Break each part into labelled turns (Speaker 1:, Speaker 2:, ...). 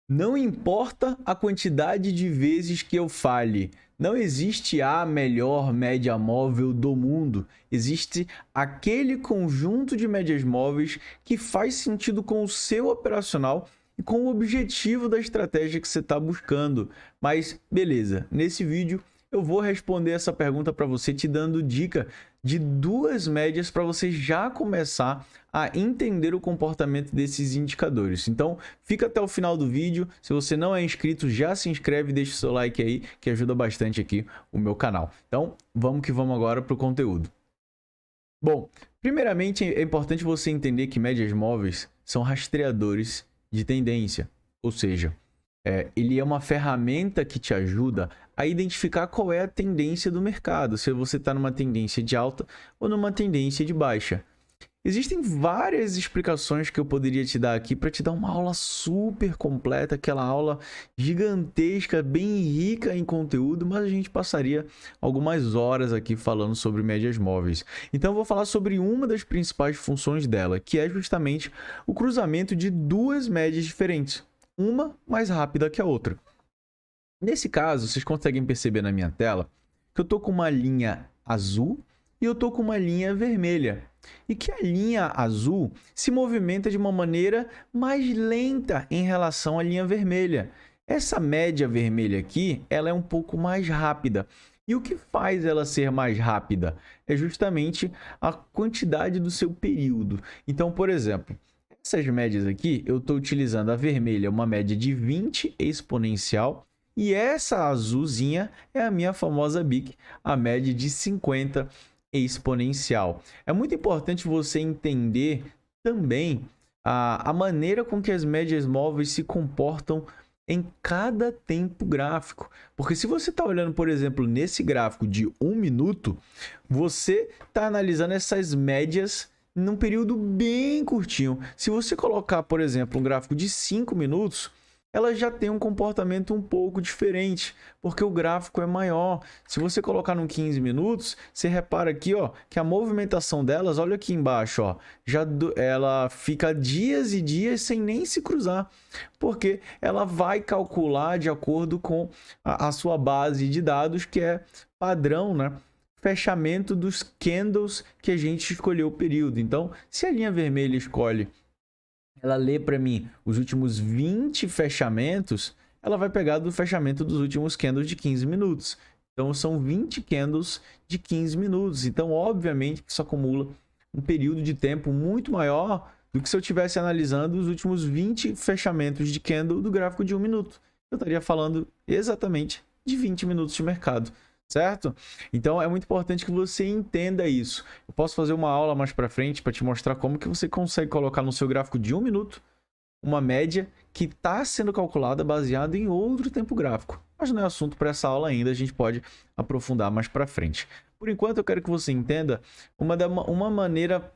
Speaker 1: Não importa a quantidade de vezes que eu fale, não existe a melhor média móvel do mundo. Existe aquele conjunto de médias móveis que faz sentido com o seu operacional e com o objetivo da estratégia que você está buscando. Mas beleza, nesse vídeo eu vou responder essa pergunta para você, te dando dica de duas médias para você já começar a entender o comportamento desses indicadores. Então, fica até o final do vídeo. Se você não é inscrito, já se inscreve e deixa o seu like aí, que ajuda bastante aqui o meu canal. Então, vamos que vamos agora para o conteúdo. Bom, primeiramente é importante você entender que médias móveis são rastreadores de tendência, ou seja, ele é uma ferramenta que te ajuda a identificar qual é a tendência do mercado, se você está numa tendência de alta ou numa tendência de baixa. Existem várias explicações que eu poderia te dar aqui para te dar uma aula super completa, aquela aula gigantesca, bem rica em conteúdo, mas a gente passaria algumas horas aqui falando sobre médias móveis. Então eu vou falar sobre uma das principais funções dela, que é justamente o cruzamento de duas médias diferentes, uma mais rápida que a outra. Nesse caso, vocês conseguem perceber na minha tela que eu estou com uma linha azul e eu estou com uma linha vermelha. E que a linha azul se movimenta de uma maneira mais lenta em relação à linha vermelha. Essa média vermelha aqui, ela é um pouco mais rápida. E o que faz ela ser mais rápida? É justamente a quantidade do seu período. Então, por exemplo, essas médias aqui, eu estou utilizando a vermelha, uma média de 20 exponencial, e essa azulzinha é a minha famosa BIC, a média de 50 exponencial. É muito importante você entender também a maneira com que as médias móveis se comportam em cada tempo gráfico. Porque se você está olhando, por exemplo, nesse gráfico de 1 minuto, você está analisando essas médias num período bem curtinho. Se você colocar, por exemplo, um gráfico de 5 minutos, ela já tem um comportamento um pouco diferente, porque o gráfico é maior. Se você colocar no 15 minutos, você repara aqui, ó, que a movimentação delas, olha aqui embaixo, ó, ela fica dias e dias sem nem se cruzar, porque ela vai calcular de acordo com a sua base de dados, que é padrão, né? Fechamento dos candles que a gente escolheu o período. Então, se a linha vermelha escolhe, ela lê para mim os últimos 20 fechamentos, ela vai pegar do fechamento dos últimos candles de 15 minutos. Então, são 20 candles de 15 minutos. Então, obviamente, que isso acumula um período de tempo muito maior do que se eu estivesse analisando os últimos 20 fechamentos de candle do gráfico de 1 minuto. Eu estaria falando exatamente de 20 minutos de mercado, certo? Então é muito importante que você entenda isso. Eu posso fazer uma aula mais para frente para te mostrar como que você consegue colocar no seu gráfico de 1 minuto uma média que está sendo calculada baseada em outro tempo gráfico. Mas não é assunto para essa aula ainda, a gente pode aprofundar mais para frente. Por enquanto eu quero que você entenda uma maneira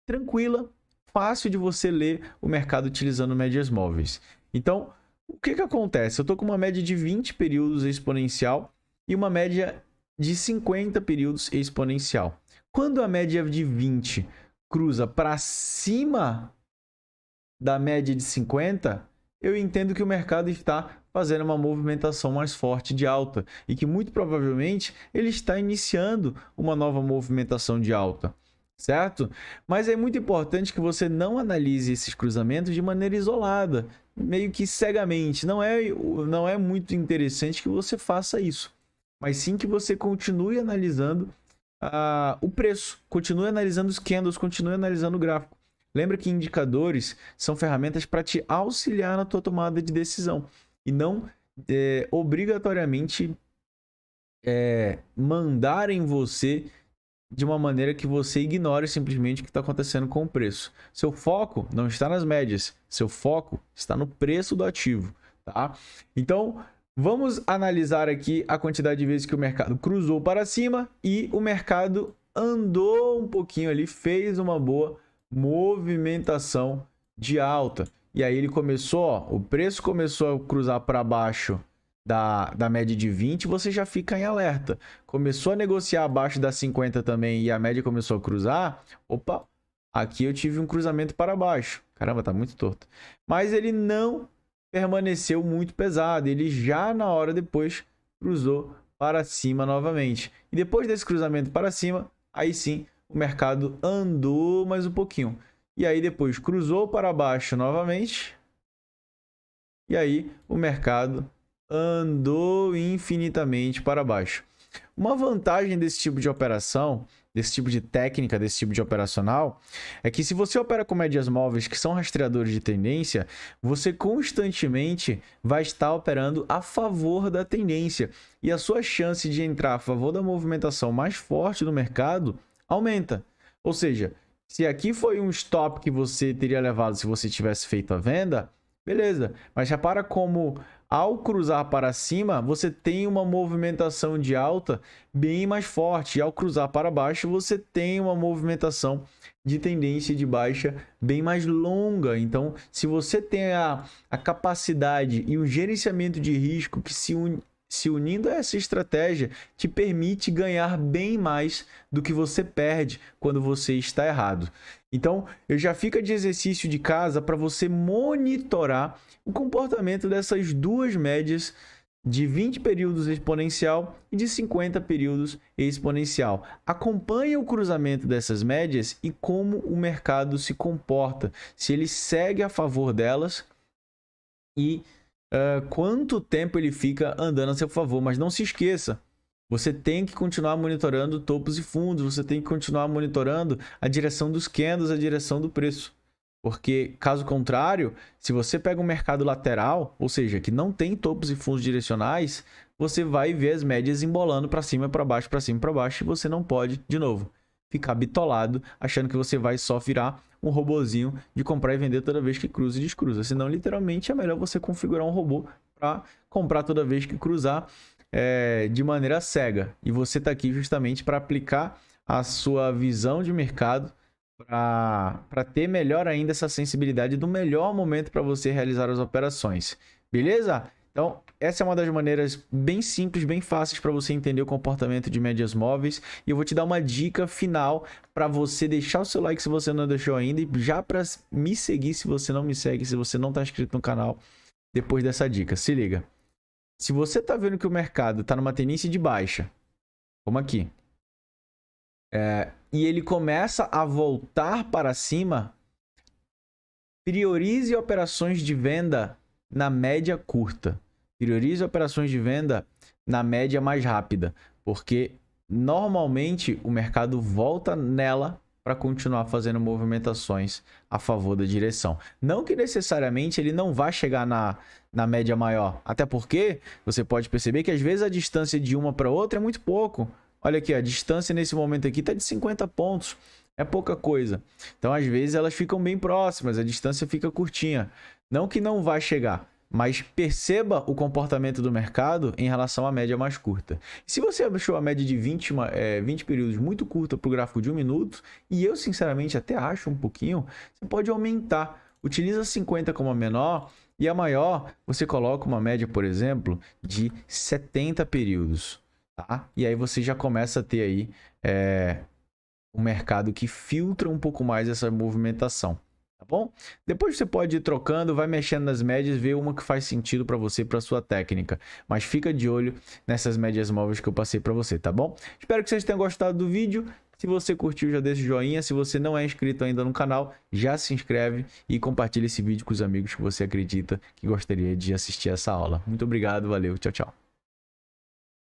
Speaker 1: tranquila, fácil de você ler o mercado utilizando médias móveis. Então, o que acontece? Eu estou com uma média de 20 períodos exponencial e uma média de 50 períodos exponencial. Quando a média de 20 cruza para cima da média de 50, eu entendo que o mercado está fazendo uma movimentação mais forte de alta e que muito provavelmente ele está iniciando uma nova movimentação de alta, certo? Mas é muito importante que você não analise esses cruzamentos de maneira isolada, meio que cegamente. Não é muito interessante que você faça isso, mas sim que você continue analisando o preço, continue analisando os candles, continue analisando o gráfico. Lembra que indicadores são ferramentas para te auxiliar na tua tomada de decisão e não obrigatoriamente mandar em você de uma maneira que você ignore simplesmente o que está acontecendo com o preço. Seu foco não está nas médias, seu foco está no preço do ativo, tá? Então, vamos analisar aqui a quantidade de vezes que o mercado cruzou para cima e o mercado andou um pouquinho ali, fez uma boa movimentação de alta. E aí ele começou, ó, o preço começou a cruzar para baixo da média de 20, você já fica em alerta. Começou a negociar abaixo da 50 também e a média começou a cruzar, opa, aqui eu tive um cruzamento para baixo. Caramba, tá muito torto. Mas ele não permaneceu muito pesado. Ele já na hora depois cruzou para cima novamente. E depois desse cruzamento para cima, aí sim o mercado andou mais um pouquinho. E aí depois cruzou para baixo novamente. E aí o mercado andou infinitamente para baixo. Uma vantagem desse tipo de operação, desse tipo de técnica, desse tipo de operacional, é que se você opera com médias móveis que são rastreadores de tendência, você constantemente vai estar operando a favor da tendência. E a sua chance de entrar a favor da movimentação mais forte do mercado aumenta. Ou seja, se aqui foi um stop que você teria levado se você tivesse feito a venda, beleza. Mas repara como ao cruzar para cima, você tem uma movimentação de alta bem mais forte. E ao cruzar para baixo, você tem uma movimentação de tendência de baixa bem mais longa. Então, se você tem a capacidade e o gerenciamento de risco que se unindo a essa estratégia, te permite ganhar bem mais do que você perde quando você está errado. Então, eu já fica de exercício de casa para você monitorar o comportamento dessas duas médias de 20 períodos exponencial e de 50 períodos exponencial. Acompanhe o cruzamento dessas médias e como o mercado se comporta, se ele segue a favor delas e quanto tempo ele fica andando a seu favor. Mas não se esqueça, você tem que continuar monitorando topos e fundos, você tem que continuar monitorando a direção dos candles, a direção do preço. Porque, caso contrário, se você pega um mercado lateral, ou seja, que não tem topos e fundos direcionais, você vai ver as médias embolando para cima, para baixo, para cima, para baixo, e você não pode, de novo, ficar bitolado, achando que você vai só virar um robozinho de comprar e vender toda vez que cruza e descruza. Senão, literalmente, é melhor você configurar um robô para comprar toda vez que cruzar de maneira cega. E você está aqui justamente para aplicar a sua visão de mercado para ter melhor ainda essa sensibilidade do melhor momento para você realizar as operações. Beleza? Então, essa é uma das maneiras bem simples, bem fáceis para você entender o comportamento de médias móveis. E eu vou te dar uma dica final para você deixar o seu like se você não deixou ainda e já para me seguir se você não me segue, se você não está inscrito no canal depois dessa dica. Se liga. Se você está vendo que o mercado está numa tendência de baixa, como aqui, e ele começa a voltar para cima, priorize operações de venda na média curta. Priorize operações de venda na média mais rápida, porque normalmente o mercado volta nela para continuar fazendo movimentações a favor da direção. Não que necessariamente ele não vá chegar na média maior, até porque você pode perceber que às vezes a distância de uma para outra é muito pouco. Olha aqui, a distância nesse momento aqui está de 50 pontos. É pouca coisa. Então, às vezes, elas ficam bem próximas, a distância fica curtinha. Não que não vá chegar, mas perceba o comportamento do mercado em relação à média mais curta. Se você achou a média de 20 períodos muito curta para o gráfico de 1 minuto, e eu, sinceramente, até acho um pouquinho, você pode aumentar. Utiliza 50 como a menor e a maior, você coloca uma média, por exemplo, de 70 períodos. Tá? E aí você já começa a ter aí um mercado que filtra um pouco mais essa movimentação, tá bom? Depois você pode ir trocando, vai mexendo nas médias, ver uma que faz sentido para você, para sua técnica. Mas fica de olho nessas médias móveis que eu passei para você, tá bom? Espero que vocês tenham gostado do vídeo. Se você curtiu, já deixa o joinha. Se você não é inscrito ainda no canal, já se inscreve e compartilha esse vídeo com os amigos que você acredita que gostaria de assistir essa aula. Muito obrigado, valeu, tchau, tchau.